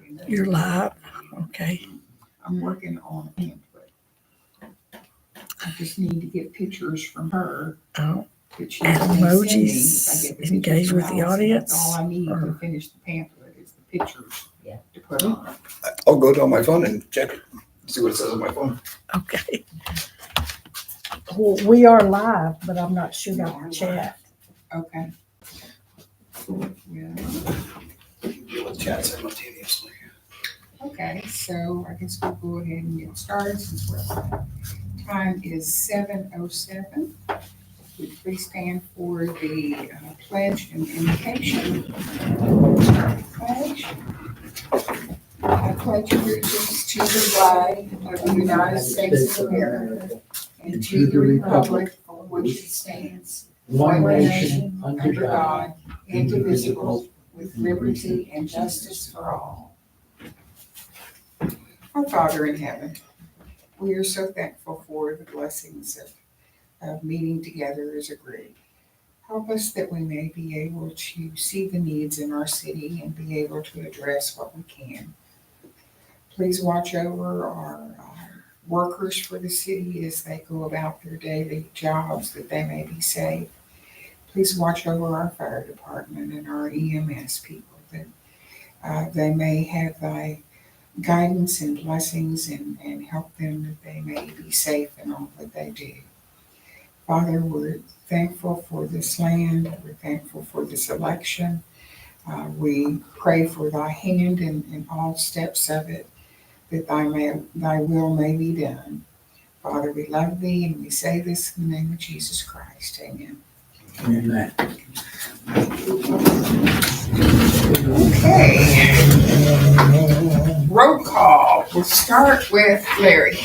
recording. You're live. Okay. I'm working on a pamphlet. I just need to get pictures from her. Oh, That she and may send me. If I emojis. get the pictures Engage from with the Allison, audience. that's all I need to or- finish the pamphlet is the pictures. Yeah. To put on it. I'll go to my phone and check it, see what it says on my phone. Okay. Well, we are live, but I'm not sure about the chat. Okay. Yeah. Deal with chat simultaneously. Okay, so I guess we'll go ahead and get started since time is 7:07. Would you please stand for the pledge and invocation? Pledge. I pledge allegiance to the flag of the United States of America and to the republic for which it stands, one nation, under God, indivisible, with liberty and justice for all. Our Father in heaven, we are so thankful for the blessings of meeting together as a group. Help us that we may be able to see the needs in our city and be able to address what we can. Please watch over our workers for the city as they go about their daily jobs, that they may be safe. Please watch over our fire department and our EMS people, that they may have thy guidance and blessings and help them that they may be safe in all that they do. Father, we're thankful for this land. We're thankful for this election. We pray for thy hand in all steps of it, that thy will may be done. Father, we love thee and we say this in the name of Jesus Christ. Amen. Amen. Okay. Roll call. We'll start with Larry.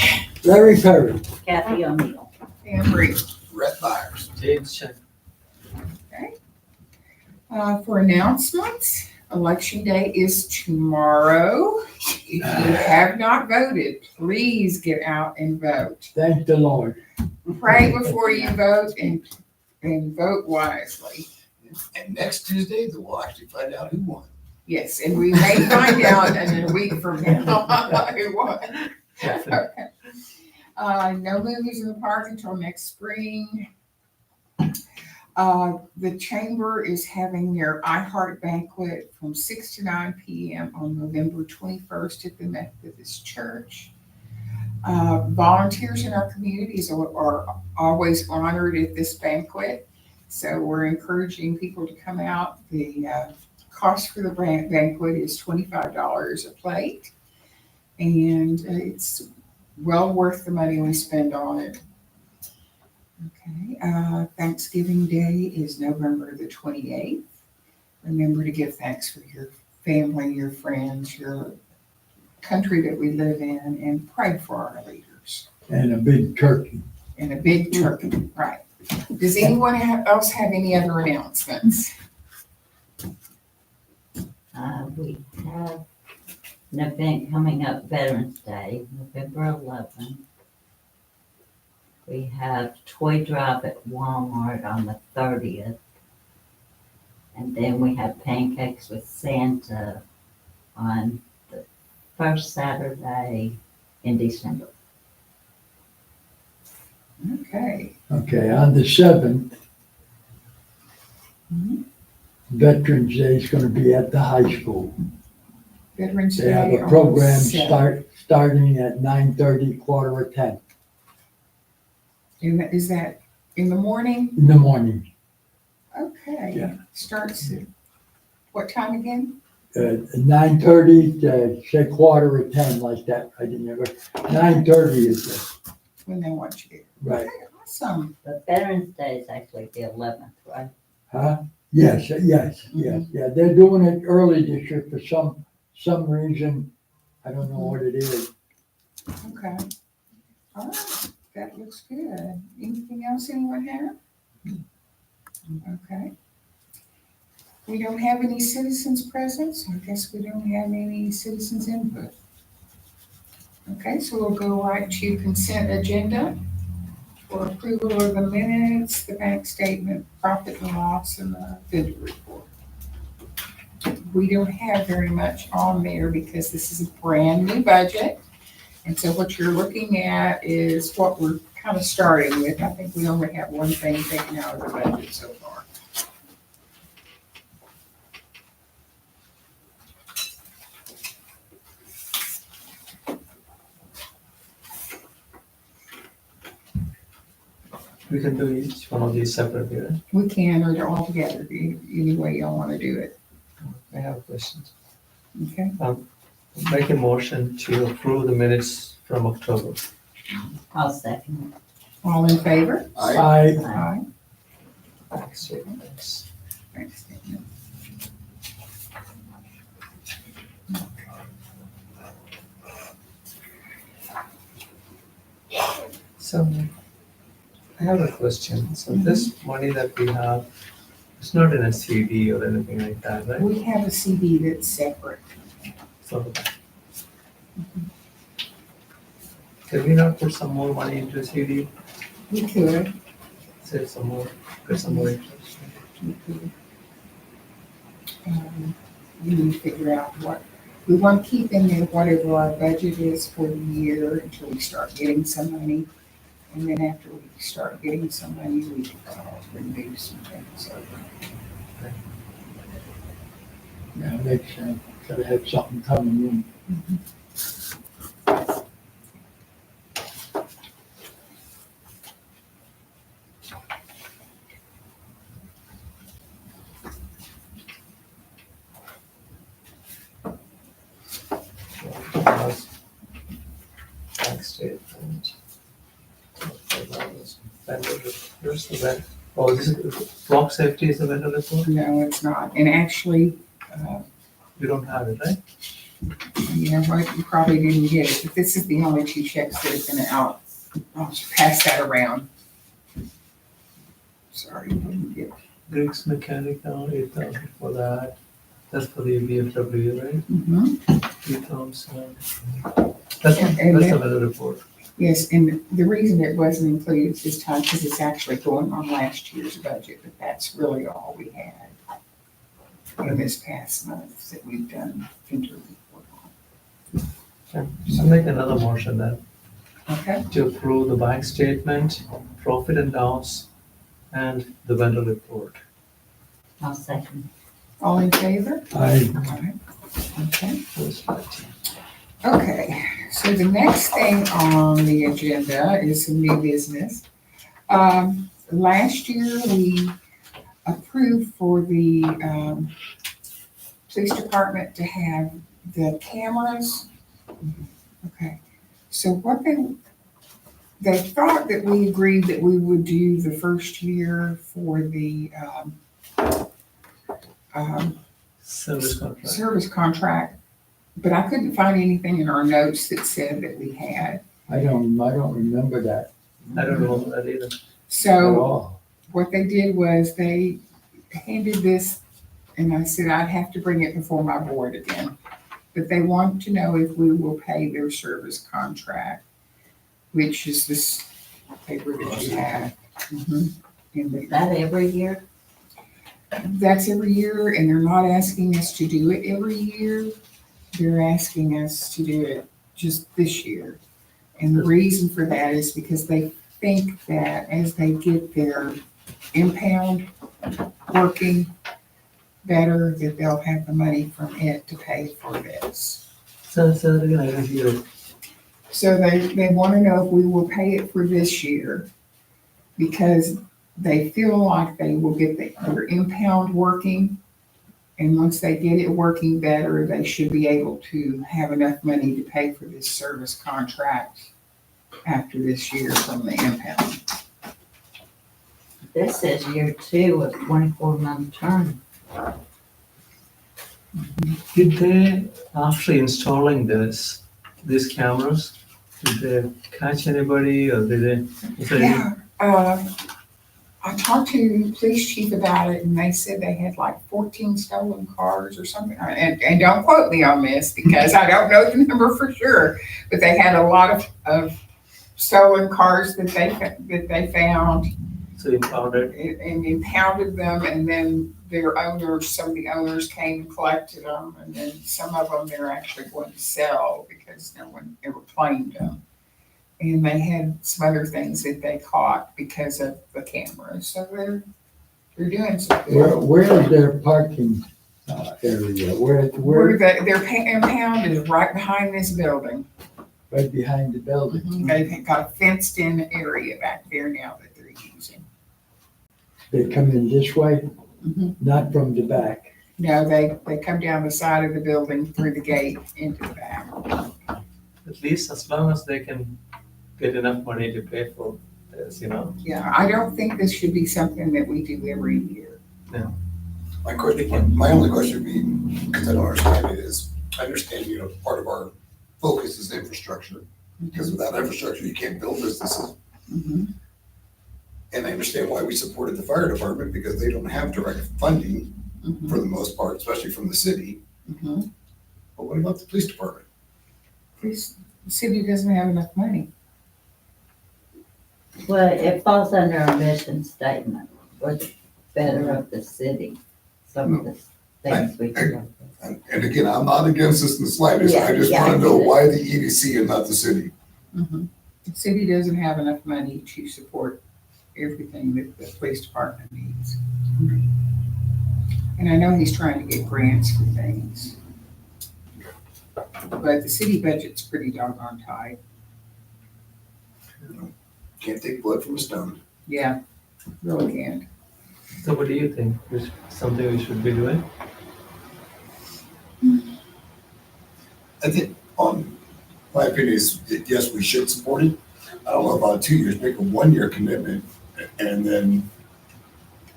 Larry Perry. Kathy O'Neill. And Bree. Red fires. Okay. For announcements, election day is tomorrow. If you have not voted, please get out and vote. Thank the Lord. Pray before you vote and vote wisely. And next Tuesday, we'll actually find out who won. Yes, and we may find out in a week from now who won. Okay. No movies in the park until next spring. The chamber is having their iHeart banquet from 6 to 9 p.m. on November 21st at the Methodist Church. Volunteers in our communities are always honored at this banquet, so we're encouraging people to come out. The cost for the banquet is $25 a plate, and it's well worth the money we spend on it. Okay, Thanksgiving Day is November the 28th. Remember to give thanks for your family, your friends, your country that we live in, and pray for our leaders. And a big turkey. And a big turkey, right. Does anyone else have any other announcements? We have an event coming up Veterans Day, November 11th. We have Toy Drive at Walmart on the 30th. And then we have Pancakes with Santa on the first Saturday in December. Okay. Okay, on the 7th, Veterans Day is going to be at the high school. Veterans They have Day a on program the 7th. starting at 9:30, 9:45. And is that in the morning? In the morning. Okay. Yeah. Starts at what time again? 9:30 to say 9:45, like that. I didn't ever. 9:30 is When they want you to. right. Okay, awesome. But Veterans Day is actually the 11th, right? Huh? Yes. Yeah, they're doing it early this year for some reason. I don't know what it is. Okay. All right. That looks good. Anything else anyone have? Okay. We don't have any citizens present, so I guess we don't have any citizens input. Okay, so we'll go right to consent agenda for approval of the minutes, the bank statement, profit and loss, and the vendor report. we don't have very much on there because this is a brand new budget. And so what you're looking at is what we're kind of starting with. I think we only have one thing taken out of the budget so far. We can do each one of these separately, right? We can, or all together, any way y'all want to do it, I have questions. okay? Make a motion to approve the minutes from October. I'll second All in favor? I, it. Aye. Bank statements. Thanks, Dana. So, I have a question. So this money that we have, it's not in a CD or anything like that, right? We have a CD that's separate. So, can we not put some more money into a CD? We could, Save some more, get some more interest? we could. We need to figure out what, we want to keep in there whatever our budget is for the year until we start getting some money. And then after we start getting some money, we can do some things over. yeah, makes sense. Gotta have something coming in. Bank statement. Where's the vendor? Oh, this is, block safety is the vendor report? No, it's not. And actually, You don't have it, right? you know what, you probably didn't get it, but this is the only two checks that have been out. I'll just pass that around. Sorry, you didn't get it. Griggs Mechanical, 8,000 for that. That's for the VFW, right? Mhm. 3,000. That's And the then- vendor report. Yes, and the reason it wasn't included this time, because it's actually going on last year's budget, but that's really all we had in this past month that we've done vendor report Okay. I'll make another motion then on. Okay, to approve the bank statement, profit and loss, and the vendor report. I'll second all in favor? I, All right. Okay. Those 15. Okay, so the next thing on the agenda is some new business. Last year, we approved for the, police department to have the cameras. Okay, so what they thought that we agreed that we would do the first year for the, Service contract. service contract, but I couldn't find anything in our notes that said that we had. I don't remember that I don't know that either. at So all. what they did was they handed this, and I said I'd have to bring it before my board again. But they want to know if we will pay their service contract, which is this paper that you have. Mhm. And it. That every year? that's every year, and they're not asking us to do it every year. They're asking us to do it just this year. And the reason for that is because they think that as they get their impound working better, that they'll have the money from it to pay for this. So that again, I didn't hear it. So they want to know if we will pay it for this year because they feel like they will get their impound working. And once they get it working better, they should be able to have enough money to pay for this service contract after this year from the impound. This says year 2 of 24-month term. Did they, after installing these cameras, did they catch anybody or did they? Is there any- Yeah, I talked to the police chief about it and they said they had like 14 stolen cars or something. And don't quote me on this because I don't know the number for sure, but they had a lot of stolen cars that they found So impounded? and impounded them, and then their owners, some of the owners came and collected them, and then some of them they're actually going to sell because no one ever claimed them. And they had some other things that they caught because of the cameras, so they're doing some good. Where is their parking area? Where, Their impound is right behind this building. right behind the building? They've got a fenced-in area back there now that they're using. They come in this way, Mhm. not from the back. No, they come down the side of the building through the gate into the back. At least as long as they can get enough money to pay for this, you know? Yeah, I don't think this should be something that we do every year. My only question would be, because I don't understand it, is I understand, part of our focus is infrastructure, because without infrastructure, you can't build businesses. Mhm. And I understand why we supported the fire department, because they don't have direct funding Mhm. for the most part, especially from the city. Mhm. But what about the police department? The city doesn't have enough money. Well, it falls under our mission statement, for the better of the city, some of the things we do. And again, I'm not against this in the slightest, I Yeah, just yeah, I want to know get it. why the EDC and not the city. The city doesn't have enough money to support everything that the police department needs. And I know he's trying to get grants for things. But the city budget's pretty doggone tight. Can't take blood from a stone. Yeah, really can't. So what do you think? Something we should be doing? I think, my opinion is, that yes, we should support it. I don't know about 2 years, make a 1-year commitment, and then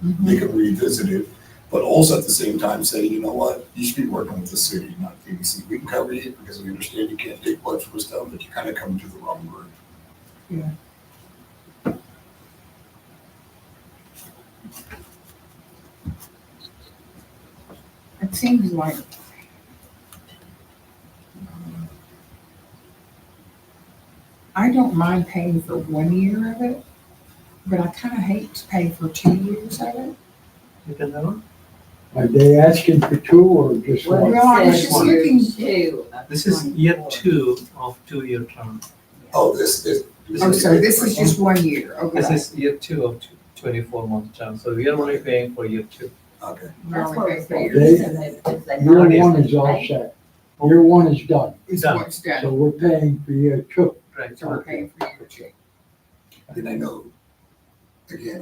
they can revisit it. But also at the same time say, you know what, you should be working with the city, not the EDC. We can cover it because we understand you can't take blood from a stone, but you're kind of coming to the wrong group. Yeah. It seems like I don't mind paying for 1 year of it, but I kind of hate to pay for 2 years of it. You can have one? Are they asking for two or just Well, one? Well, I was it just says looking- two of This is year 24. 2 of 2-year term. Oh, this is. Oh, so this is just 1 year, This okay. is year 2 of 24-month term, so we are only paying for year 2. Okay. We're That's only what paying it for says. years. Year Year one is all set. Year one is done. It's Done. what's So done, we're paying for year two. Right. so we're paying for year 2. And I know, again,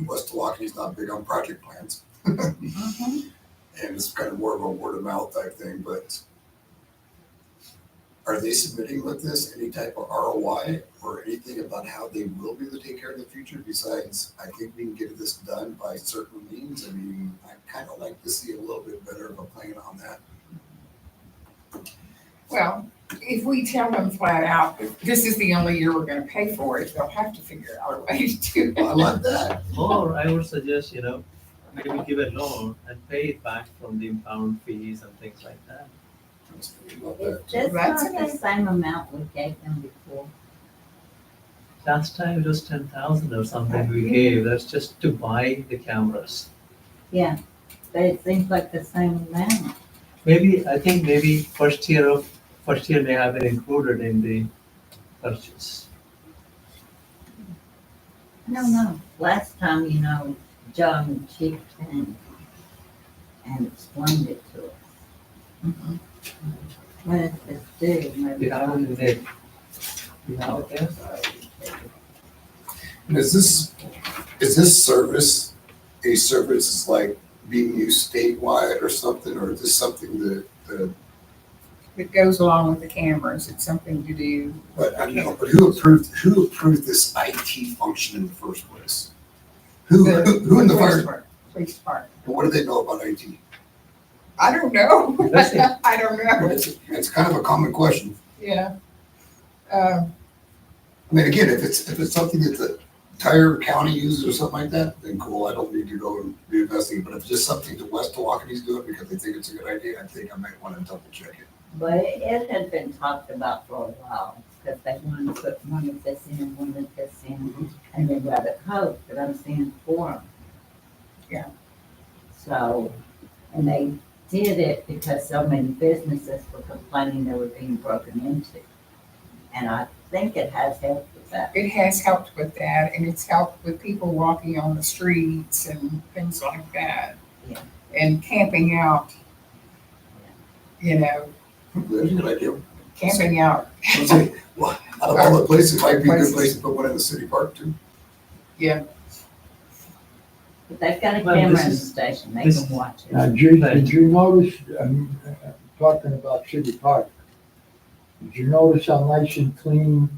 West Tawakoni's not big on project plans. And it's kind of more of a word of mouth type thing, but are they submitting with this any type of ROI or anything about how they will be able to take care of the future besides, I think we can get this done by certain means? I mean, I kind of like to see a little bit better of a plan on that. Well, if we tell them flat out, that this is the only year we're gonna pay for it, they'll have to figure out a way to do I it. like that. Or I would suggest, maybe give a loan and pay it back from the impound fees and things like that. I was thinking about that. That's That's not the okay. same amount we gave them before. Last time it was 10,000 or something we gave, that's just to buy the cameras. Yeah, but it seems like the same amount. I think maybe first year may have been included in the purchase. No. Last time, John Chief came and explained it to us. When it's due, maybe. You have it in there. You have it there? And is this service a service like being used statewide or something, or is this something that It goes along with the cameras, it's something to do. but I don't know, but who approved this IT function in the first place? Who in the fire, Police department. what do they know about IT? I don't know. That's it. I don't know, It's kind of a common question. yeah. I mean, again, if it's something that the entire county uses or something like that, then cool, I don't need to go and be investing. But if it's just something that West Tawakoni's doing because they think it's a good idea, I think I might want to double check it. But it had been talked about for a while, because they wanted to put one of this in, one of this in, and they got a code, but I'm seeing four. Yeah. So, and they did it because so many businesses were complaining they were being broken into. And I think it has helped with that. It has helped with that, and it's helped with people walking on the streets and things like that. Yeah. And camping out, you know, That's a good idea. camping out. I'd say, well, out of all the places, it might be a good place to put one in the city park too. But they've got a Well, camera this in the is- station, they this- can watch it. Now, did you notice, talking about City Park, did you notice how nice and clean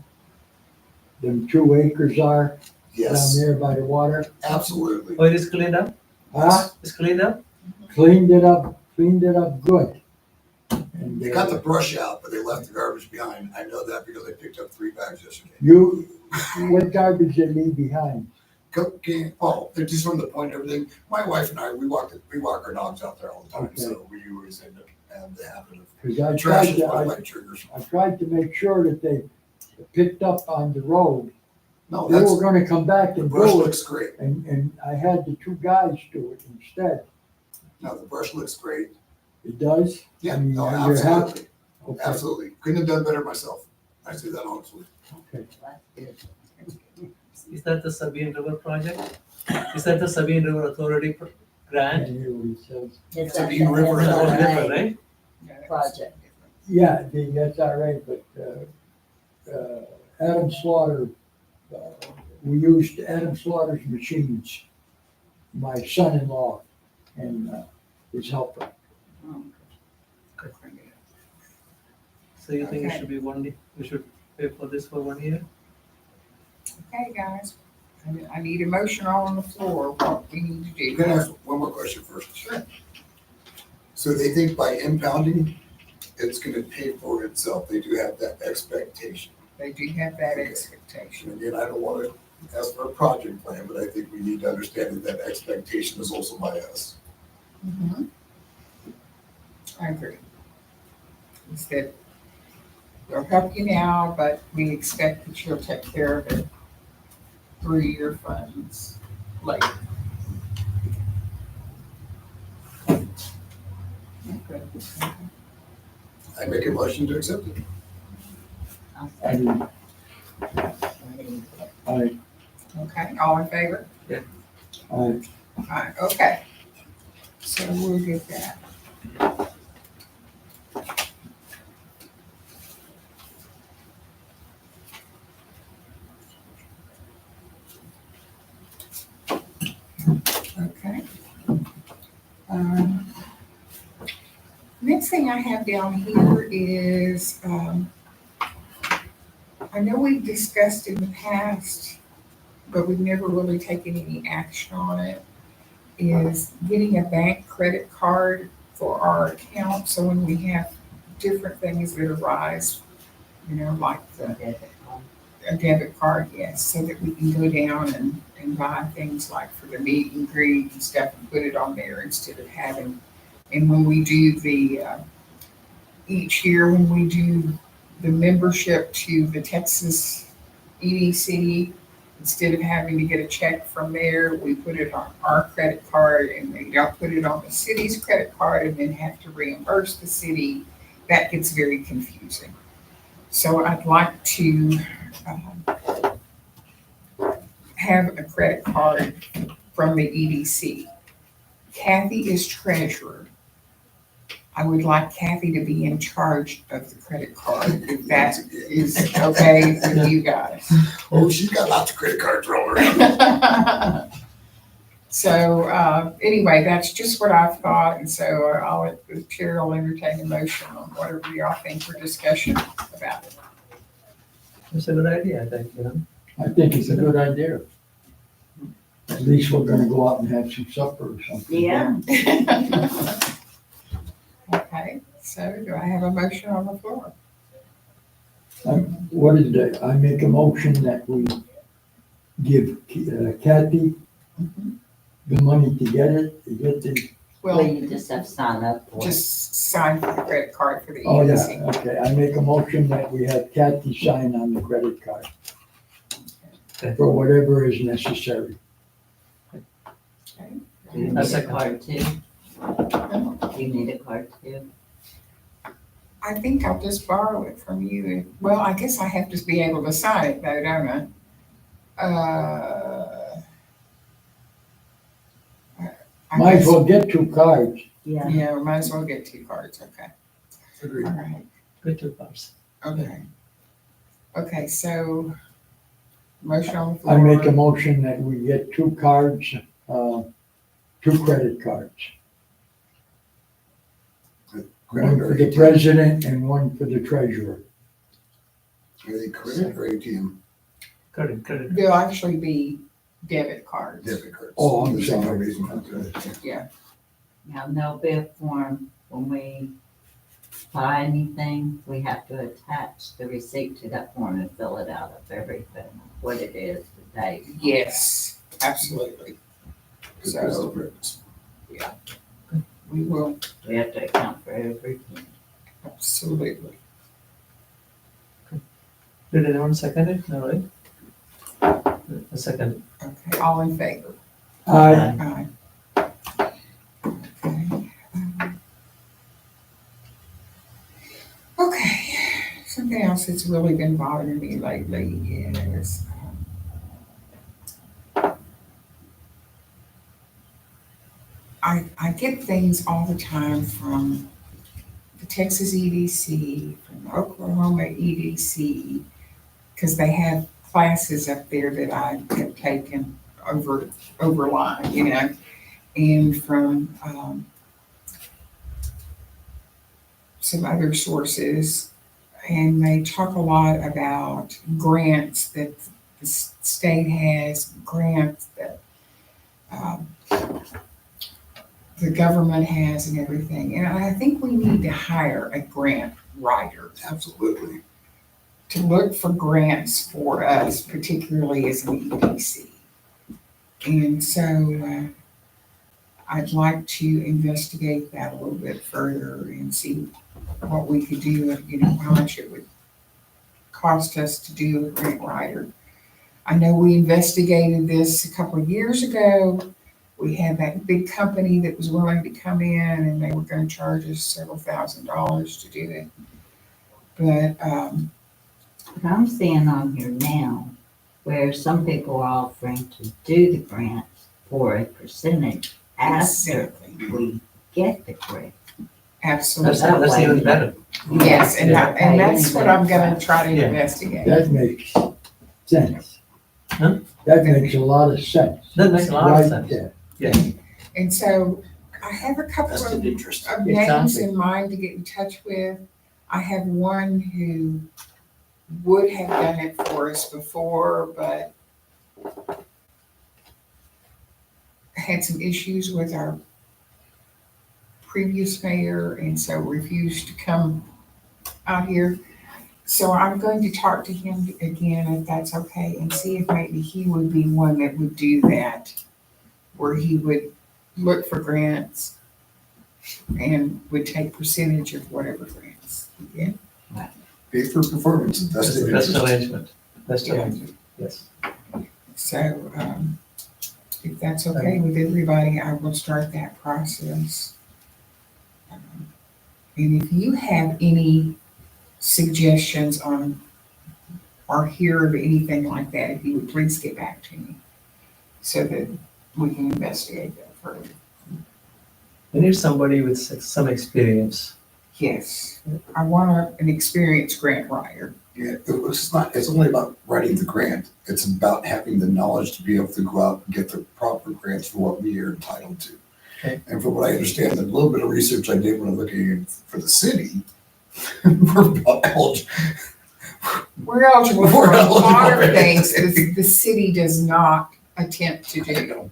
them 2 acres are down Yes, there by the water? absolutely. Oh, it is cleaned up? Huh? It's cleaned up? Cleaned it up good. And, They got the brush out, but they left the garbage behind. I know that because I picked up 3 bags yesterday. what garbage they leave behind? Cooking, oh, they're just from the point and everything. My wife and I, we walk our dogs out there all the time, Okay. so we always end up having the habit Cause I of trash tried is to, one of I my triggers. I tried to make sure that they picked up on the road. No, They that's, were gonna come back the and brush do it, looks great. and I had the 2 guys do it instead. No, the brush looks great. It does? Yeah, I mean, no, you're happy? absolutely, Okay, absolutely. Couldn't have done better myself. I say that honestly. okay. That's good. Is that the Sabine River project? Is that the Sabine River Authority grant? And here he says, It's So a the river is It's all Alright. different, right? project. yeah, that's all right, but, Adam Slaughter, we used Adam Slaughter's machines, my son-in-law and, his helper. So you think it Okay. should be we should pay for this for 1 year? Okay, guys, I need a motion on the floor, what we need to I'm do. gonna ask one more question first. Sure. So they think by impounding, it's gonna pay for itself. They do have that expectation. They do have that Okay. expectation. And again, I don't wanna ask for a project plan, but I think we need to understand that that expectation is also by us. Mhm. I agree. It's that we'll help you now, but we expect that you'll take care of it through your funds later. Okay. I make a motion to accept it. I'll I say, mean, I, Okay, all in favor? I, Alright, okay. So we'll get that. Okay. Next thing I have down here is, I know we've discussed in the past, but we've never really taken any action on it, is getting a bank credit card for our account, so when we have different things that arise, you know, like a debit card, yes, so that we can go down and buy things like for the meet and greet and stuff and put it on there instead of having, and when we do the, each year when we do the membership to the Texas EDC, instead of having to get a check from there, we put it on our credit card and they don't put it on the city's credit card and then have to reimburse the city. That gets very confusing. So I'd like to have a credit card from the EDC. Kathy is treasurer. I would like Kathy to be in charge of the credit card, if that is okay with you guys. Oh, she's got lots of credit cards rolling around. So, anyway, that's just what I've thought, and so I'll let the chair will entertain a motion on whatever y'all think for discussion about it. It's a good idea, I think, you know? I think it's a good idea. At least we're gonna go out and have some supper or something. Yeah. Okay, so do I have a motion on the floor? What is that? I make a motion that we give Kathy the money to get it, to get the, Well, Well, you just have to sign up for it. just sign for the credit card for the oh yeah, EDC. okay. I make a motion that we have Kathy sign on the credit card for whatever is necessary. Okay, Do you A need a second. card too? Do you need a card too? I think I'll just borrow it from you. Well, I guess I have to be able to sign it though, don't I? I Might as guess- well get 2 cards. Yeah. Yeah, we might as well get 2 cards, okay. Agreed. All right, Good two parts. okay. Okay, so, motion on the I floor. make a motion that we get 2 cards, 2 credit cards. One for the president and one for the treasurer. Are they credit or ATM? Credit, credit. They'll actually be debit cards. Debit cards. Oh, I'm There's no sorry. reason for that. Now, there'll be a form when we buy anything, we have to attach the receipt to that form and fill it out of everything, what it is, the date. Yes, absolutely. Because So- there's no purpose. We will, We have to account for everything. absolutely. Did anyone second it? No, right? A second. Okay, all in favor? Aye. Aye. Okay. Okay, something else that's really been bothering me lately is, I get things all the time from the Texas EDC, from the Oklahoma EDC, because they have classes up there that I have taken over line, you know, and from some other sources. And they talk a lot about grants that the state has, grants that the government has and everything. And I think we need to hire a grant writer Absolutely. to look for grants for us, particularly as an EDC. And so I'd like to investigate that a little bit further and see what we could do, you know, how much it would cost us to do a grant writer. I know we investigated this a couple of years ago. We had that big company that was willing to come in and they were going to charge us several $1,000s to do it. But But I'm seeing on here now where some people are offering to do the grants for a percentage after exactly, we get the grant. absolutely. That's even better. Yes, and and that's what I'm gonna try to Yeah. investigate. That makes sense. Huh? That makes a lot of sense. That makes a lot of Right sense. there. Yes. And so I have a couple That's of the interest. names Exactly. in mind to get in touch with. I have one who would have done it for us before, but had some issues with our previous mayor and so refused to come out here. So I'm going to talk to him again, if that's okay, and see if maybe he would be one that would do that, where he would look for grants and would take percentage of whatever grants he get. Pay for performance. That's That's the the best interest. arrangement. Best Yeah. arrangement. Yes. So, if that's okay with everybody, I will start that process. And if you have any suggestions on, or hear of anything like that, if you would please get back to me so that we can investigate that further. We need somebody with some experience. Yes, I want an experienced grant writer. Yeah, it's only about writing the grant. It's about having the knowledge to be able to go out and get the proper grants for what we are entitled to. Okay. And from what I understand, the little bit of research I did when I'm looking for the city, we're about eligible. We're eligible We're for a lot eligible. of things that the city does not attempt to do.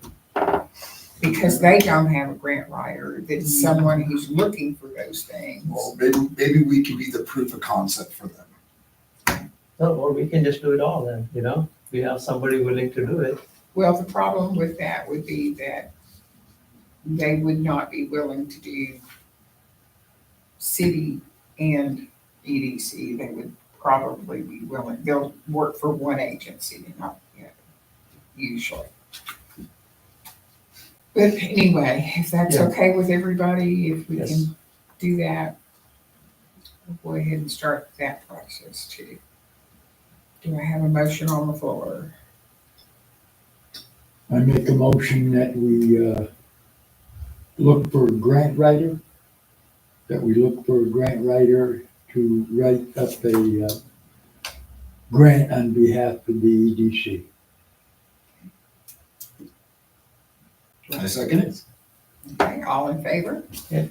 Because they don't have a grant writer, that's someone who's looking for those things. Well, maybe we can be the proof of concept for them. No, or we can just do it all then, you know? We have somebody willing to do it. Well, the problem with that would be that they would not be willing to do city and EDC. They would probably be willing, they'll work for one agency and not, usually. But anyway, if that's Yeah. okay with everybody, if we Yes. can do that, we'll go ahead and start that process too. Do I have a motion on the floor? I make a motion that we, look for a grant writer, that we look for a grant writer to write up a, grant on behalf of the EDC. I second it. Okay, all in favor? Yeah.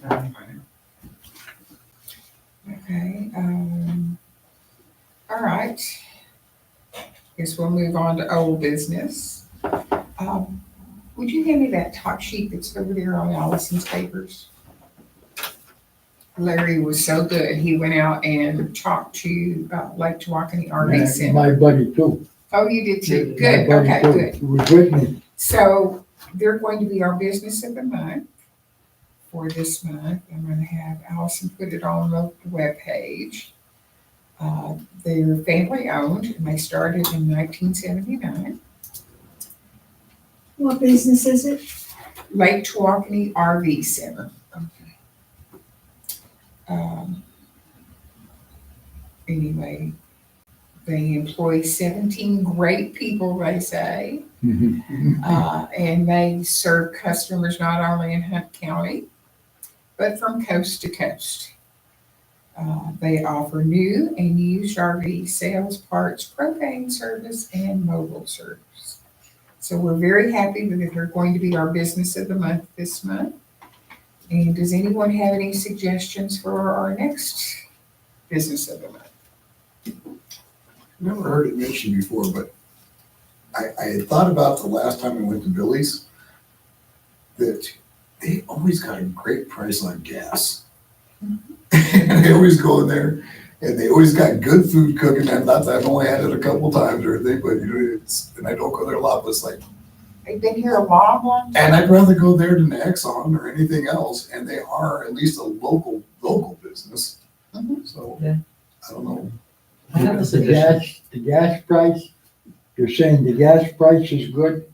Okay, all right. Guess we'll move on to old business. Would you hand me that top sheet that's over there on Allison's papers? Larry was so good. He went out and talked to Lake Tawakoni RV And Center. my buddy too. Oh, you did too? My Good, buddy okay, too. good. He was with me. So they're going to be our business of the month for this month. I'm going to have Allison put it on the webpage. They're family owned and they started in 1979. What business is it? Lake Tawakoni RV Center. Anyway, they employ 17 great people, they say. And they serve customers not only in Hunt County, but from coast to coast. They offer new and used RV sales, parts, propane service, and mobile service. So we're very happy that they're going to be our business of the month this month. And does anyone have any suggestions for our next business of the month? Never heard it mentioned before, but I had thought about the last time I went to Billy's, that they always got a great price on gas. And they always go in there and they always got good food cooking. And not that I've only had it a couple times or anything, but you know, and I don't go there a lot, but it's like, They've been here a long time. and I'd rather go there than Exxon or anything else. And they are at least a local business. Mhm. So, Yeah. I don't know. I have a The suggestion. gas price, you're saying the gas price is good?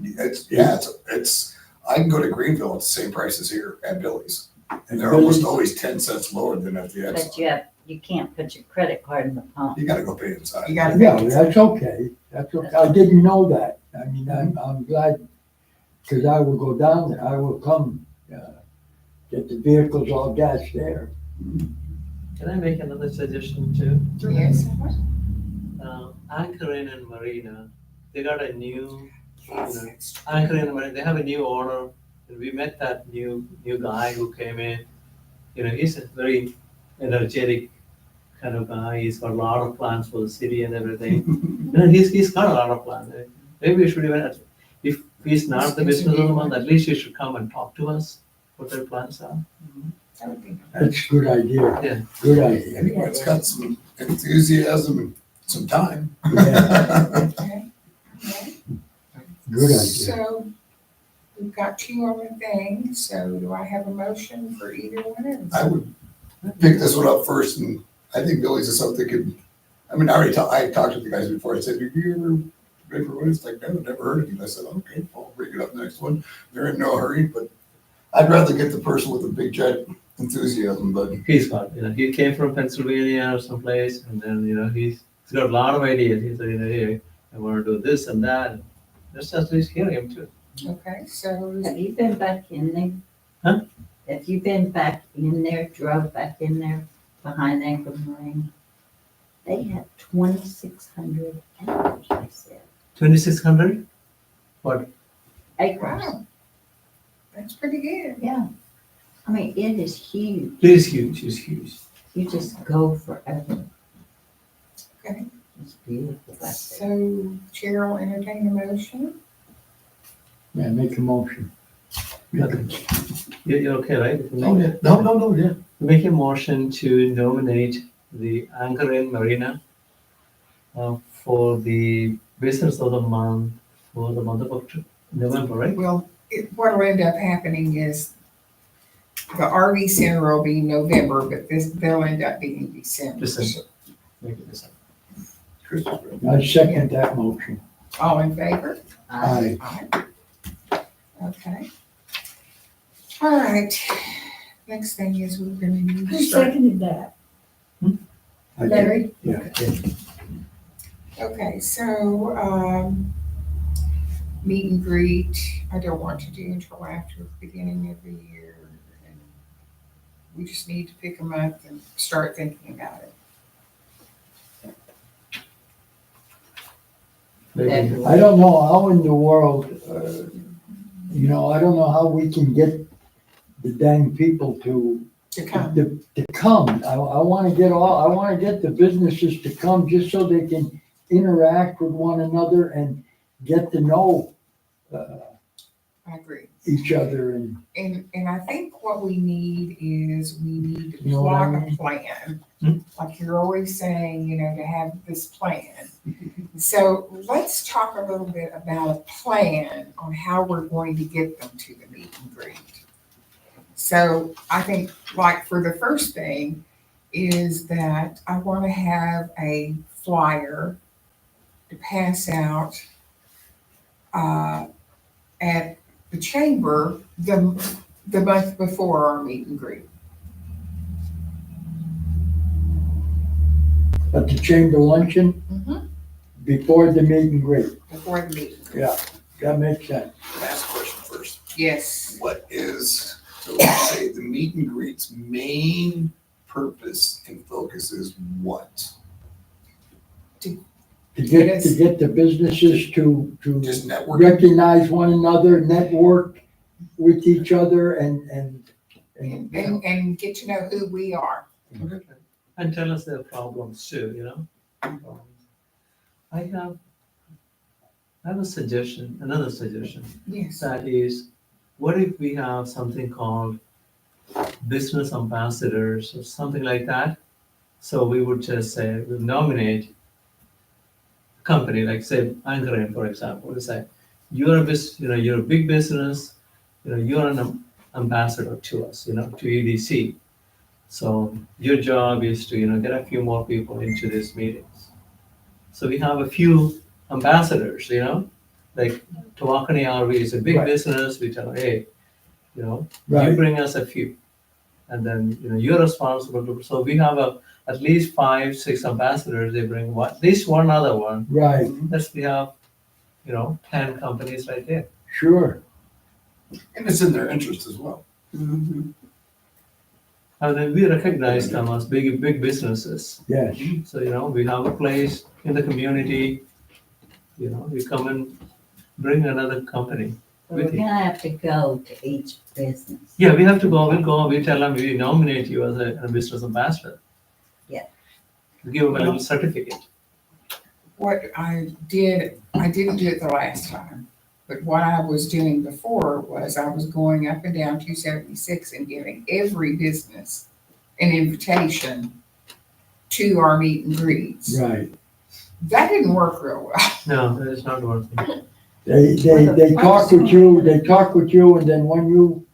It's, I can go to Greenville at the same price as here at Billy's. And they're almost always 10 cents lower than at the But Exxon. you can't put your credit card in the pump. You gotta go pay inside. You gotta Yeah, make it. that's okay. That's okay. I didn't know that. I mean, I'm glad, because I will go down there. I will come, get the vehicles all gassed there. Can I make another suggestion too? Yes. Anchor Inn and Marina, they got a new, Anchor Inn and Marina, they have a new owner. And we met that new guy who came in. You know, he's a very energetic kind of guy. He's got a lot of plans for the city and everything. You know, he's got a lot of plans. Maybe we should even, if he's not the business of the month, at least he should come and talk to us what their plans are. That would be That's a good idea. Yeah. Good idea. Anybody's got some enthusiasm and some time. Yeah, okay. Okay. good idea. So we've got two on the thing. So do I have a motion for either one of them? I would pick this one up first, and I think Billy's is something that could, I mean, I talked to the guys before. I said, have you ever been for one? It's like, no, never heard of you. I said, okay, I'll bring it up next one. They're in no hurry, but I'd rather get the person with the big giant enthusiasm, but He's got, you know, he came from Pennsylvania or someplace, and then, you know, he's got a lot of ideas. He said, you know, hey, I want to do this and that. Let's at least hear him too. Okay, so Have you been back in there? Huh? Have you been back in there, drove back in there behind Anchor Marine? They have 2,600 acres, I said. 2,600? What? Acres, wow, that's pretty good. yeah. I mean, it is huge. It is huge, it's huge. You just go forever. Okay. It's beautiful back there. So Chair will entertain a motion. Yeah, make a motion. You're okay, right? no, yeah. Make a motion to nominate the Anchor Inn Marina for the business of the month for the month of November, right? Well, what'll end up happening is the RV center will be November, but they'll end up being December. December. Make it December. Christopher. I second that motion. All in favor? Aye. Aye. Okay. All right, next thing is we're gonna need Who to start. seconded that? I did. Larry? Yeah. Okay, so, meet and greet, I don't want to do until after the beginning of the year. And we just need to pick them up and start thinking about it. Maybe. I don't know how in the world, I don't know how we can get the dang people to To come, to come. I wanna get the businesses to come just so they can interact with one another and get to know I agree. each other and, And I think what we need is we need to You know what I plot a mean? plan. Hmm. Like you're always saying, to have this plan. So let's talk a little bit about a plan on how we're going to get them to the meet and greet. So I think like for the first thing is that I want to have a flyer to pass out at the chamber the month before our meet and greet. at the chamber luncheon before the meet and greet. Before the meet and greet. Yeah, that makes sense. Can I ask a question first? Yes. What is, so let's say the meet and greet's main purpose and focus is what? To get the businesses to Just networking? recognize one another, network with each other and And get to know who we are. And tell us their problems too. I have a suggestion, another suggestion. Yes. That is, what if we have something called business ambassadors or something like that? So we would just say, we nominate a company, like say Anchorage, for example. We say, you're a big business, you're an ambassador to us, to EDC. So your job is to, get a few more people into these meetings. So we have a few ambassadors, like Tawakoni RV is a big Right. business. We tell, hey, you right, bring us a few. And then, you're responsible to, so we have at least 5, 6 ambassadors. They bring at least one other one. right, That's we have, 10 companies right there. sure. And it's in their interest as well. And then we recognize them as big businesses. Yes, So, we have a place in the community, we come and bring another company. So we're gonna have to go to each business. Yeah, we have to go, we tell them, we nominate you as a business ambassador. Yeah. We give them a little certificate. What I didn't do it the last time, but what I was doing before was I was going up and down 276 and giving every business an invitation to our meet and greets. right. That didn't work real well. No, that is not working. They talk with you, and then when you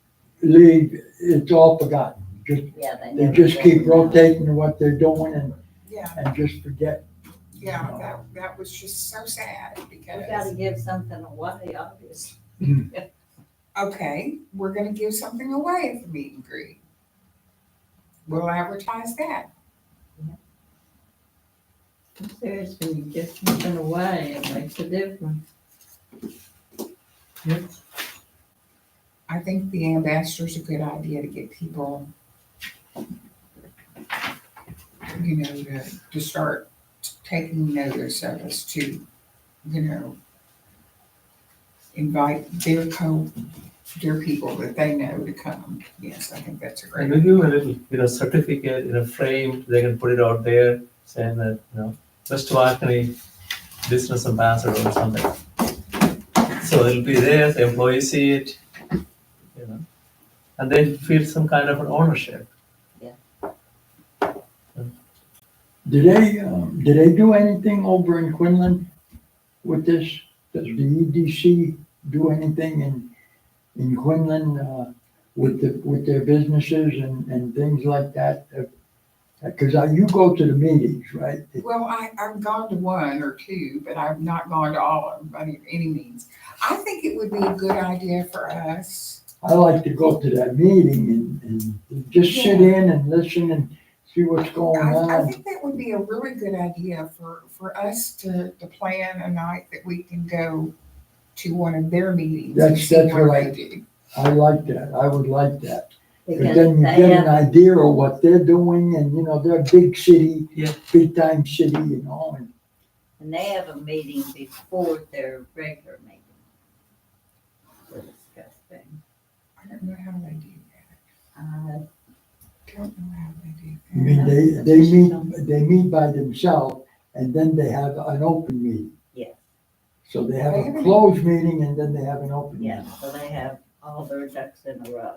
leave, it's all forgotten. Yeah, They never just get keep them. rotating what they're doing Yeah, and just forget. that was just so sad We gotta because, give something away, obviously. okay, we're gonna give something away at the meet and greet. We'll advertise that. Seriously, when you give something away, it makes a difference. I think the ambassador's a good idea to get people, to start taking notice of us to, invite their people that they know to come. Yes, I think that's a great And we give them a little, certificate, framed, they can put it out there saying that, West Tawakoni business ambassador or something. So it'll be there, the employees see it, and they feel some kind of an ownership. Did they do anything over in Quinlan with this? Does the EDC do anything in Quinlan, with their businesses and things like that? Because you go to the meetings, right? Well, I've gone to 1 or 2, but I've not gone to all of them by any means. I think it would be a good idea for us I like to go to that meeting and just sit in and listen and see what's going I on. think that would be a really good idea for us to plan a night that we can go to one of their meetings and That's- see that's what what they I- do. I like that. I would like that. Because Because then you they get an have, idea of what they're doing and, you know, they're a big city, Yeah. big time city, you know, and they have a meeting before their regular meeting. To discuss things. I don't know how they do that. Uh, Don't know how they do I mean, that. they meet by themselves and then they have an open meeting. Yes. So they have They a have an- closed meeting and then they have an open yeah, meeting. so they have all their ducks in a row.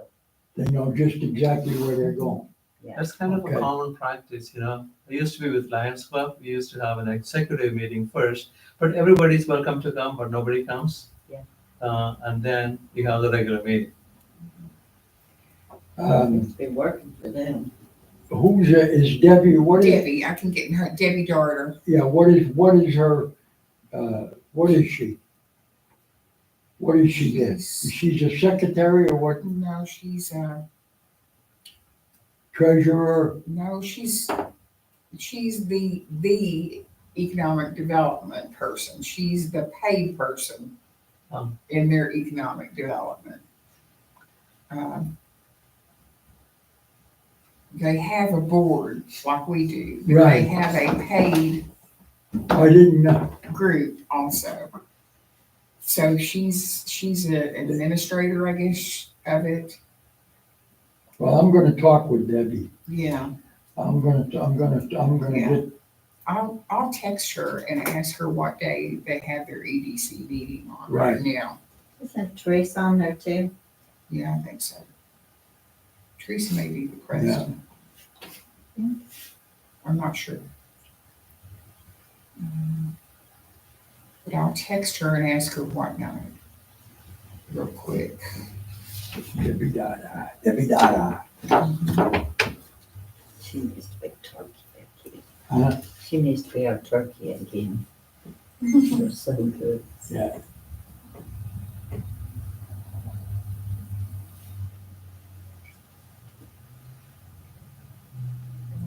They know just exactly where they're going. Yeah. That's kind of Okay. a common practice, you know. I used to be with Lions Club. We used to have an executive meeting first, but everybody's welcome to come, but nobody comes. Yeah. And then you have the regular meeting. It's been working for them. Is Debbie, Debbie, I can get her, Debbie Darter. yeah, what is her, what is she? What is she there? She's a secretary or what, No, she's, treasurer? no, she's the economic development person. She's the paid person Um. in their economic development. They have a board like we do, but they Right. have a paid I didn't know. group also. So she's an administrator, I guess, of it. Well, I'm gonna talk with Debbie. Yeah. I'm gonna Yeah. get, I'll text her and ask her what day they have their EDC meeting on Right. right now. Isn't Teresa on there too? Yeah, I think so. Teresa may be the president. I'm not sure. But I'll text her and ask her what night, real quick. Debbie Dada, Debbie Dada. She needs to be turkey again. Huh? She needs to be our turkey again. They're so good. Yeah.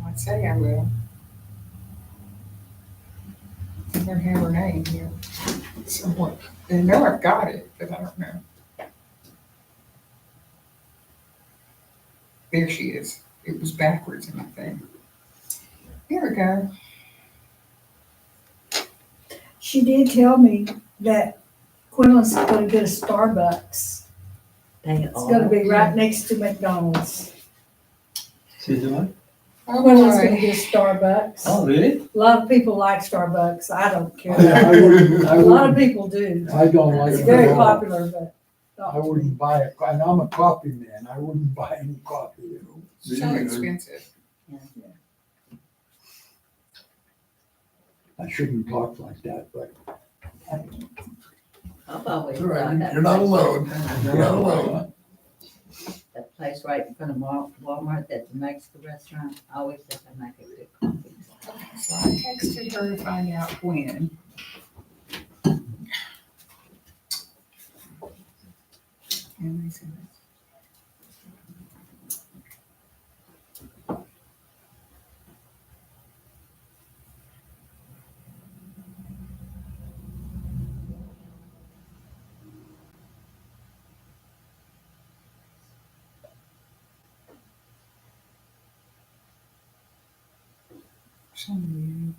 I'd say I will. I don't have her name here. Somewhat. I know I've got it, but I don't know. There she is. It was backwards in my thing. There we go. She did tell me that Quinlan's gonna get a Starbucks. They It's gonna all, be right next to McDonald's. See the one? Oh, Quinlan's gonna boy. get a Starbucks. Oh, really? A lot of people like Starbucks. I don't care. I A lot of wouldn't, people do. I don't like It's it very at all. popular, but. I wouldn't buy it, and I'm a coffee man, I wouldn't buy any coffee. So expensive. I shouldn't talk like that, but. I've always All right, thought that you're not place- alone. You're not alone. That place right in front of Walmart, that's a Mexican restaurant, I always said they make a good coffee. So I texted her to find out when. And they said, some reason.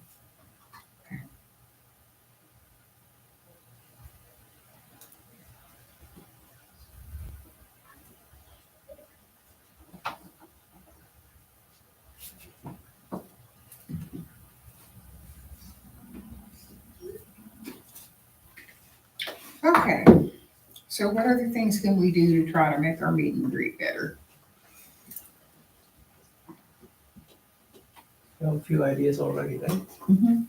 Okay, so what other things can we do to try to make our meet and greet better? You have a few ideas already, right?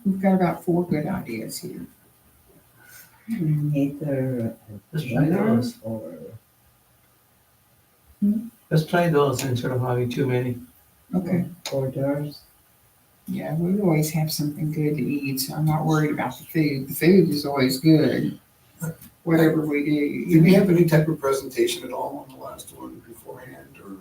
We've got about 4 good ideas here. Either Let's try dinner those. or, Let's try those instead of having too many. Okay. hors d'oeuvres. Yeah, we always have something good to eat, so I'm not worried about the food. The food is always good. whatever we do. Did we have any type of presentation at all on the last one beforehand, or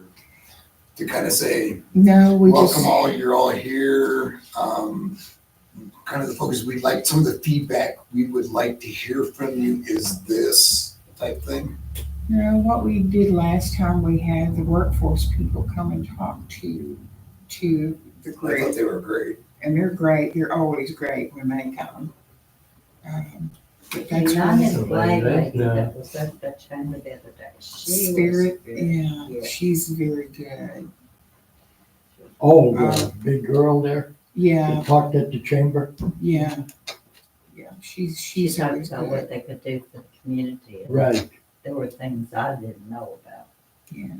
to kind of say, No, we just. welcome all, you're all here? Kind of the focus, we'd like, some of the feedback we would like to hear from you is this type thing. No, what we did last time, we had the workforce people come and talk to the I thought group, they were great. and they're great. They're always great when they come. But that's Not one in the white lady No. that was at the chamber the other day. She was spirit. good. Yeah, she's very good. Oh, the big girl there Yeah, that talked at the chamber. yeah, yeah. She She's talked always about what good. they could do for the community. and Right. There were things I didn't know about. Yeah.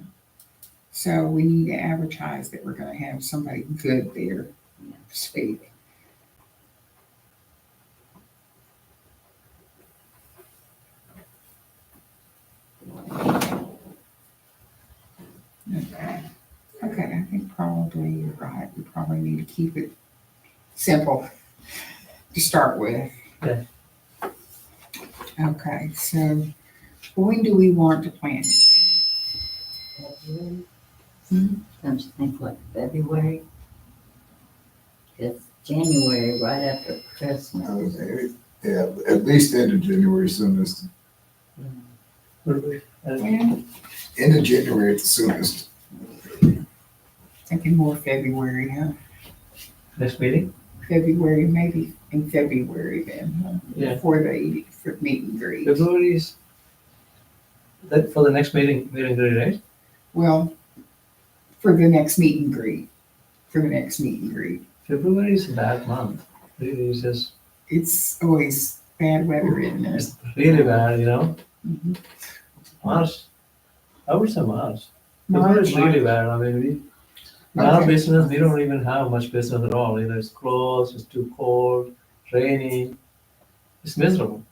So we need to advertise that we're going to have somebody good there to speak. Okay. Okay, I think probably you're right. We probably need to keep it simple to start with. Okay. Okay, so when do we want to plan it? February? Hmm? Don't you think like February? Because January, right after Christmas. Yeah, at least end of January soonest. When? End of January at the soonest. Thinking more February, huh? Next meeting? February, maybe in February then, huh? Yeah. For meet and greet. February is, that for the next meeting, right? Well, for the next meet and greet. For the next meet and greet. February is a bad month. Really, it's just, It's always bad weather, isn't it? it's really bad, you know? Mhm. March, I would say March. February is March. really bad. I mean, our Okay. business, we don't even have much business at all. You know, it's closed, it's too cold, rainy. It's miserable.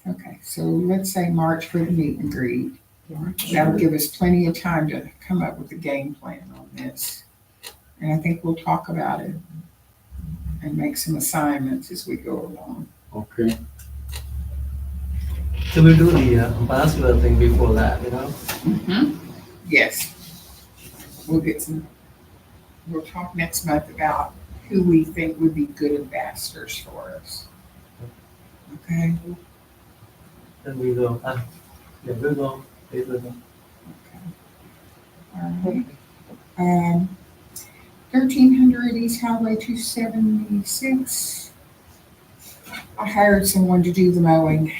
Okay, so let's say March for the meet and greet. Yeah. That'll give us plenty of time to come up with a game plan on this. And I think we'll talk about it and make some assignments as we go along. Okay. So we do the ambassador thing before that, you know? Yes. We'll talk next month about who we think would be good ambassadors for us. Okay? Then we go, yeah, we'll go, they will go. All right. 1300 East Highway 276. I hired someone to do the mowing.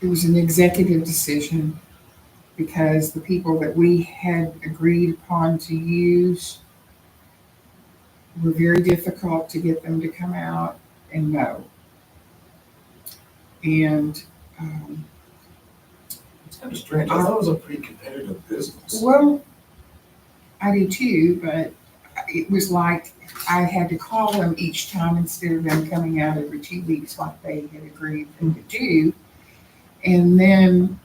It was an executive decision because the people that we had agreed upon to use were very difficult to get them to come out and mow. And, It's kind of strange. I thought it was a pretty competitive business. well, I do too, but it was like I had to call them each time instead of them coming out every 2 weeks like they had agreed they could do. And then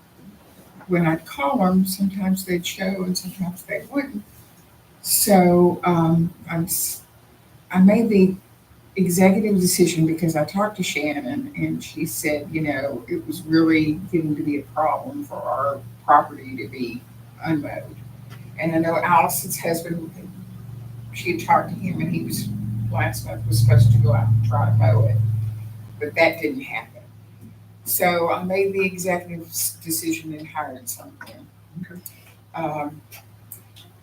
when I'd call them, sometimes they'd show and sometimes they wouldn't. So I made the executive decision because I talked to Shannon and she said, you know, it was really getting to be a problem for our property to be unmowed. And I know Allison's husband, she had talked to him and he was, last month, was supposed to go out and try to mow it, but that didn't happen. So I made the executive decision and hired someone.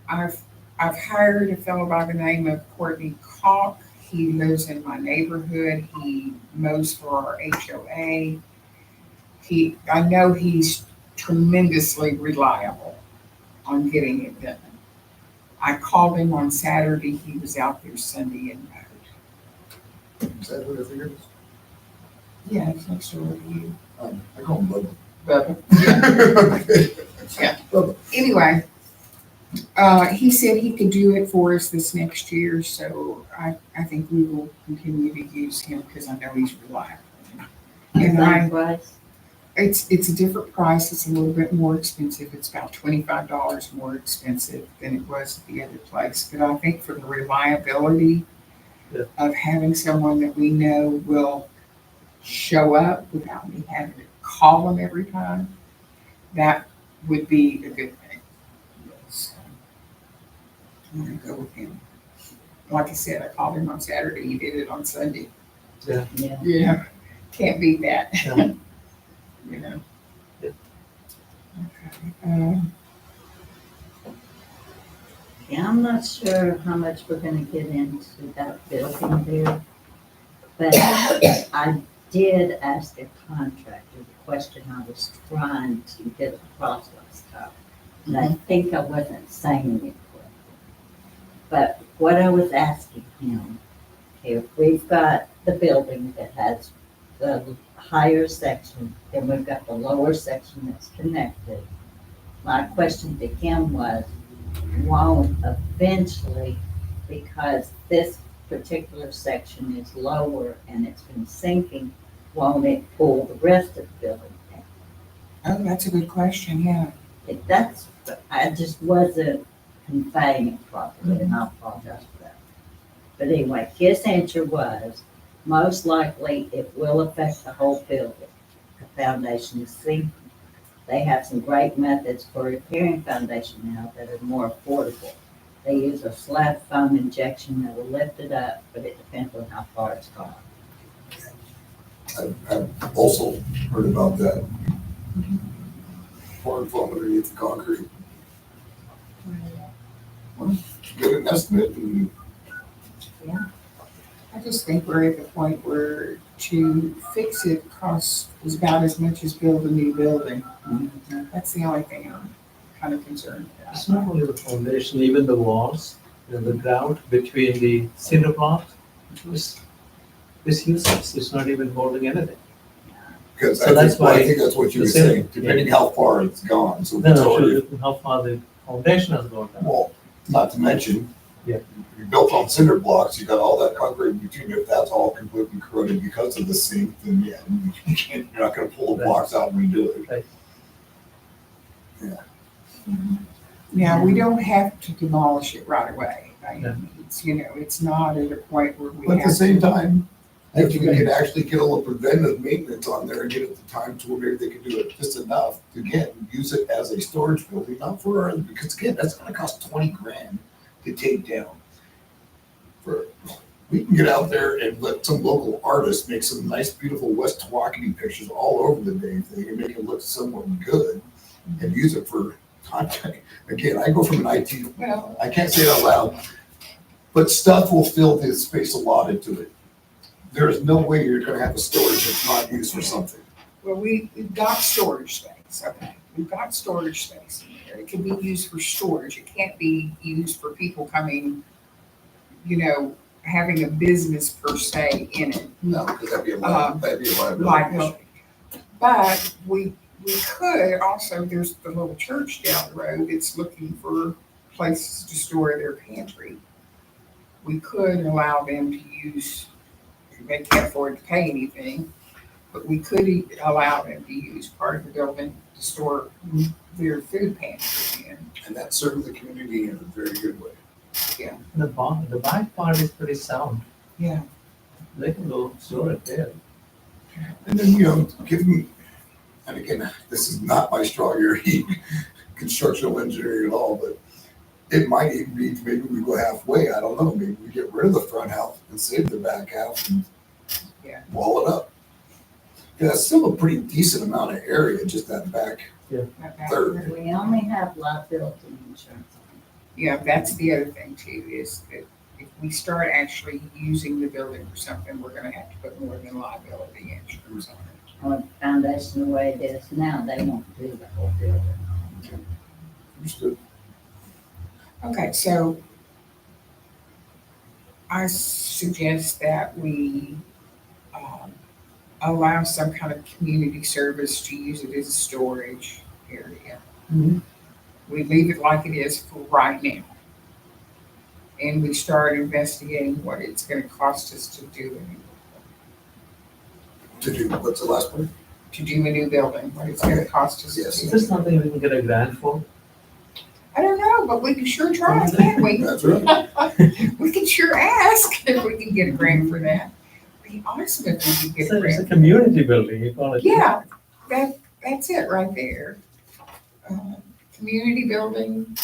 I've hired a fellow by the name of Courtney Calk. He lives in my neighborhood. He mows for our HOA. I know he's tremendously reliable on getting it done. I called him on Saturday. He was out there Sunday and mowed. Is that what I figured? Yeah, it's next door to you. I call him Bubba. Bubba. Yeah. Anyway, he said he could do it for us this next year, so I think we will continue to use him because I know he's reliable. And Same price? it's a different price. It's a little bit more expensive. It's about $25 more expensive than it was at the other place. But I think for the reliability Yeah. of having someone that we know will show up without me having to call them every time, that would be a good thing. So, I'm gonna go with him. Like I said, I called him on Saturday, he did it on Sunday. Yeah. Yeah, can't beat that. Yeah. You know? Yeah. Okay, Yeah, I'm not sure how much we're gonna get into that building there. But I did ask a contractor the question I was trying to get across last time. And I think I wasn't saying it correctly. But what I was asking him, if we've got the building that has the higher section, then we've got the lower section that's connected. My question to him was, won't eventually, because this particular section is lower and it's been sinking, won't it pull the rest of the building down? oh, that's a good question, yeah. If that's, I just wasn't conveying it properly, and I apologize for that. But anyway, his answer was, most likely it will affect the whole building. The foundation is sinking. They have some great methods for repairing foundation now that are more affordable. They use a slab foam injection that will lift it up, but it depends on how far it's gone. I've also heard about that. Pouring foam underneath the concrete. Well, get an estimate and I just think we're at the point where to fix it costs is about as much as build a new building. That's the only thing I'm kind of concerned about. It's not only the foundation, even the walls, the ground between the cinder blocks, it's useless, it's not even holding anything. because So that's I why think that's what you were the ceiling, saying, depending how far it's gone, so if No, it's no, already, sure, how far the foundation has gone down. well, not to mention. Yeah. You built on cinder blocks, you got all that concrete between you, if that's all completely corroded because of the sink, then yeah, you can't, you're not gonna pull the blocks out when you do it. Right. Now, we don't have to demolish it right away. No. It's, you know, it's not at a point where we But at have the same to. time, if we could actually get a little preventive maintenance on there and get it the time to where maybe they could do it just enough to, again, use it as a storage building, not for our, because again, that's gonna cost 20 grand to take down. We can get out there and let some local artists make some nice, beautiful West Tawakoni pictures all over the damn thing and make it look somewhat good and use it for content. Again, I go from an IT, Well, I can't say it out loud, but stuff will fill the space allotted to it. There is no way you're gonna have a storage that's not used for something. well, we've got storage space, okay. We've got storage space in there. It can be used for storage. It can't be used for people coming, you know, having a business per se in it. No, because that'd be a liability issue. Liability. But we could also, there's the little church down the road that's looking for places to store their pantry. We could allow them to use, they can't afford to pay anything, but we could allow them to use part of the building to store their food pantry in. And that serves the community in a very good way. The back part is pretty sound, Yeah. they can go store it there. And then, you know, give them, and again, this is not my strong area, constructional engineering at all, but it might even be, maybe we go halfway, I don't know, maybe we get rid of the front half and save the back half and Yeah. wall it up. Yeah, that's still a pretty decent amount of area, just that back third. We only have liability insurance on Yeah, that's the other thing too, is that if we start actually using the building for something, we're gonna have to put more than liability insurance on it. it. On the foundation the way it is now, they won't do the whole building. Understood. Okay, so I suggest that we allow some kind of community service to use it as a storage area. Mhm. We leave it like it is for right now. And we start investigating what it's gonna cost us to do To do, what's the last one? a new building, what it's gonna cost us to Yes. do. Is this something we can get a grant for? I don't know, but we can sure try, can't we? That's right. We can sure ask if we can get a grant for that. We be awesome if we could get It's a around. community building, you call it. Yeah, that's it right there. Community building,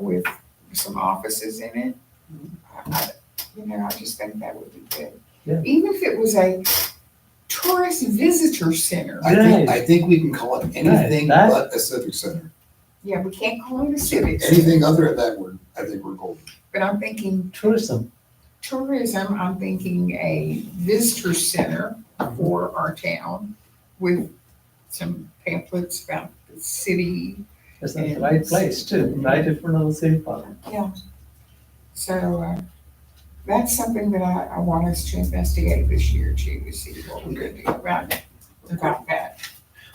with some offices in it. I just think that would be good. Yeah. Even if it was a tourist visitor center. I think we can call it anything Right, that- but a civic center. Yeah, we can't call it a civic center, Anything other than that, I think we're golden. but I'm thinking Tourism. tourism, I'm thinking a visitor center for our town with some pamphlets about the city. It's the right place too, right in front of the city park. So, that's something that I want us to investigate this year too, to see what we can do about that.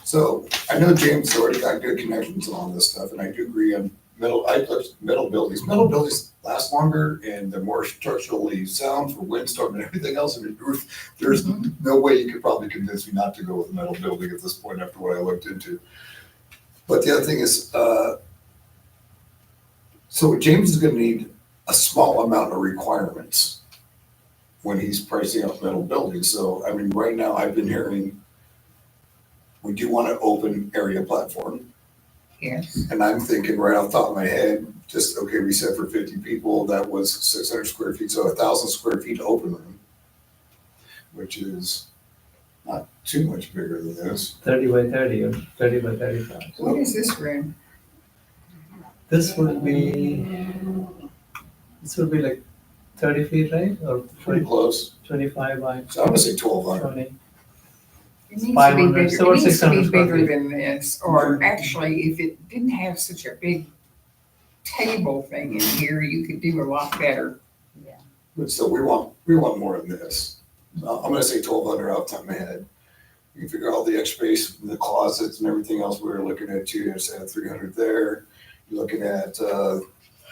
So I know James has already got good connections on all this stuff, and I do agree on metal buildings. Metal buildings last longer and they're more structurally sound for windstorm and everything else. I mean, there's no way you could probably convince me not to go with a metal building at this point after what I looked into. But the other thing is, so James is gonna need a small amount of requirements when he's pricing out metal buildings. So, I mean, right now I've been hearing we do want an open area platform. Yes, And I'm thinking right off the top of my head, okay, we said for 50 people, that was 600 square feet, so 1,000 square feet open room, which is not too much bigger than this. 30 by 30 or 30 by 35. what is this room? This would be like 30 feet, right? Or Pretty close. 25 by So I'm gonna say 1,200. 20. It needs to be 500, bigger, so it about needs to 600 be square bigger feet. than this, or actually, if it didn't have such a big table thing in here, you could do a lot better. But still, we want more than this. I'm gonna say 1,200 off the top of my head. You can figure out all the extra space, the closets and everything else. We were looking at too, I said 300 there. You're looking at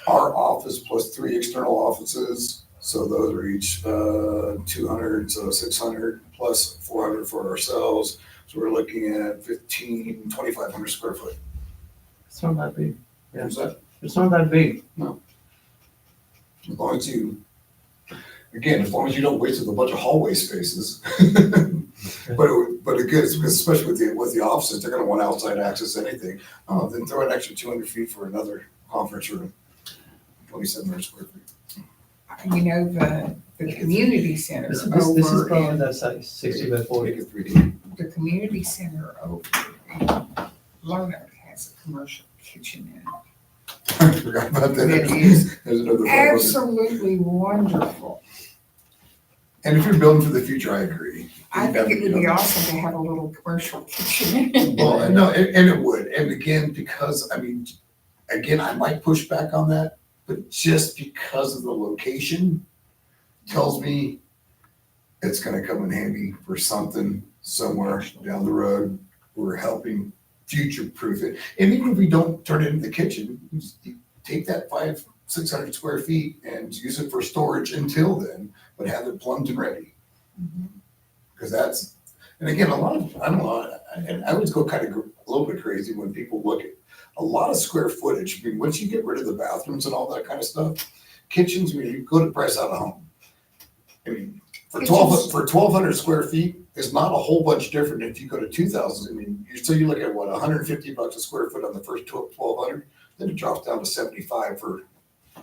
our office plus 3 external offices. So those are each 200, so 600 plus 400 for ourselves. So we're looking at 2,500 square foot. It's not that big. Yeah. Is that, It's not that big. as long as you, again, as long as you don't waste a bunch of hallway spaces. But again, especially with the offices, they're gonna want outside access anything. Then throw an extra 200 feet for another conference room, 2,700 square feet. The community center This is over probably in, that size, 60 by 40. Make it 3D. the community center over in Lone Oak has a commercial kitchen in it. I forgot about that. It is There's another 500. absolutely wonderful. And if you're building for the future, I agree. I think it would be awesome to have a little commercial kitchen. Well, no, and it would. And again, because, I mean, again, I might push back on that, but just because of the location tells me it's gonna come in handy for something somewhere down the road. We're helping future-proof it. And even if we don't turn it into the kitchen, you just take that 500-600 square feet and use it for storage until then, but have it plumbed and ready. Because that's, and again, a lot of, I don't know, and I always go kind of a little bit crazy when people look at a lot of square footage. I mean, once you get rid of the bathrooms and all that kind of stuff, kitchens, I mean, you go to price out a home. I mean, for 1,200 square feet, it's not a whole bunch different if you go to 2,000. I mean, so you look at what, $150 a square foot on the first 1,200, then it drops down to 75 for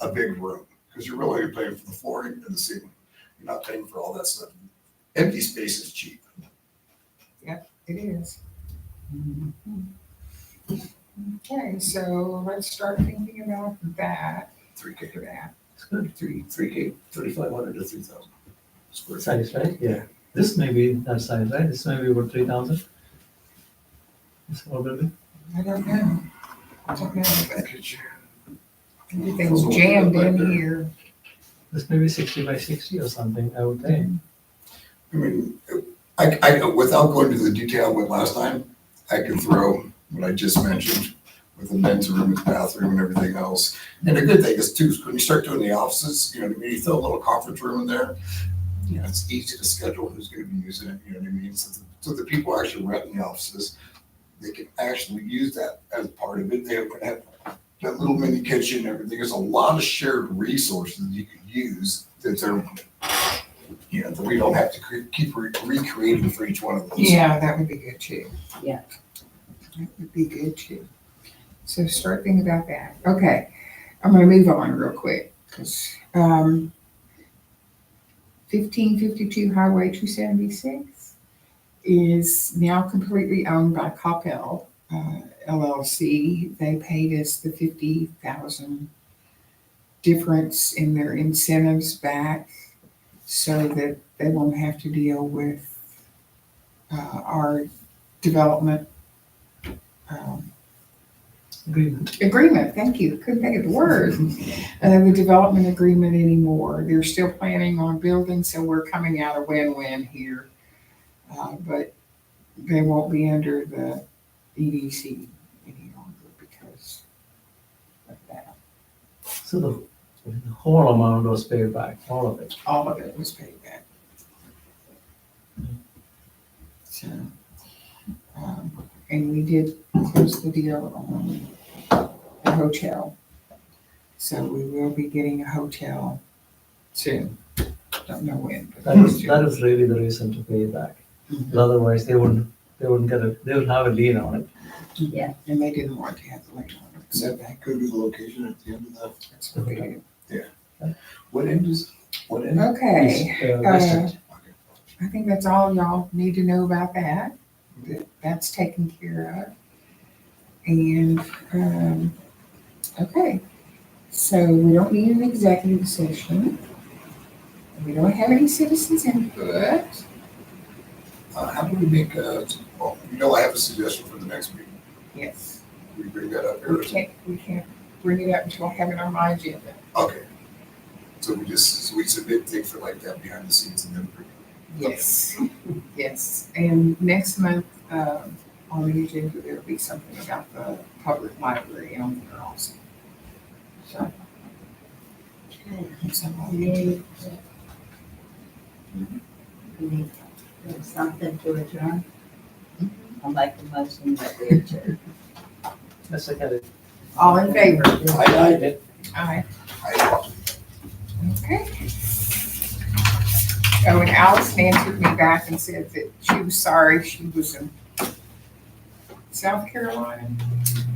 a big room, because you're really paying for the flooring and the ceiling. You're not paying for all that stuff. Empty space is cheap. It is. Okay, so let's start thinking about that. 3K, For that. It's good. 3K, 3,500 to 3,000 square feet. Size, right? Yeah. This may be that size, right? This may be about 3,000. This whole building. I don't know. But everything's jammed in here. This may be 60 by 60 or something, I would think. I mean, I, without going into the detail I went last time, I can throw what I just mentioned with the men's room and bathroom and everything else. And the good thing is too, is when you start doing the offices, you know what I mean? You throw a little conference room in there, you know, it's easy to schedule who's gonna be using it, you know what I mean? So the people actually renting the offices, they can actually use that as part of it. They're gonna have that little mini kitchen and everything. There's a lot of shared resources you could use that they're, You know, that we don't have to keep recreating for each one of those. Yeah, that would be good too. Yeah. That would be good too. So start thinking about that. Okay, I'm gonna move on real quick, because, 1552 Highway 276 is now completely owned by Coppell, LLC. They paid us the 50,000 difference in their incentives back so that they won't have to deal with our development agreement. Thank you. Couldn't think of the word. The development agreement anymore. They're still planning on building, so we're coming out a win-win here. But they won't be under the EDC any longer because of that. So the whole amount was paid back, all of it. All of it was paid back. So, and we did close the deal on the hotel. So we will be getting a hotel soon. Don't know when, but That is, soon. that is really the reason to pay it back. Mhm. Otherwise, they wouldn't they would have a lien on it. Yeah. And they didn't want to have the lien on it, so that Could be the location at the end of that's what we did. what end is, what end? Okay. West End. I think that's all y'all need to know about that. That's taken care of. And, okay, so we don't need an executive session. We don't have any citizens input. How do we make, well, you know, I have a suggestion for the next meeting. Yes, We bring that up here. we can't bring it up until I have it on my agenda. Okay. So we submit things for like that behind the scenes and then bring it. Yes, yes. And next month, on the agenda, there'll be something about the public library on there also. So. So, We need something to adjourn. I'll make the motion that we adjourn. Yes, I got it. all in favor? Aye. Aye. I- Okay. Oh, and Allison answered me back and said that she was sorry she was in South Carolina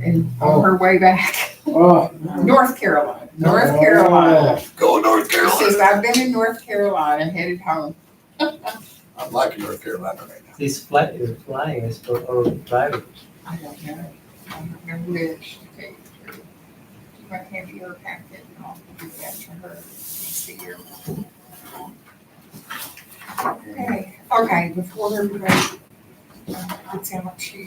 and on her way back, Oh, North Carolina, North Carolina. Go North She says, Carolina. I've been in North Carolina, headed home. I'm liking North Carolina right now. He's flying or driving. I don't know. I don't know which to take her. She might have your packet and I'll give that to her. See her. Okay, before everybody gets out to,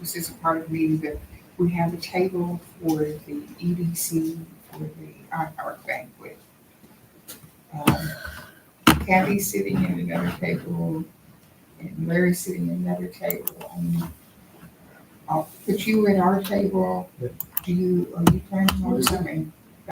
this isn't part of the meeting, but we have a table for the EDC for the art banquet. Kathy's sitting at another table and Larry's sitting at another table. I'll put you at our table. Yeah. Are you planning on coming?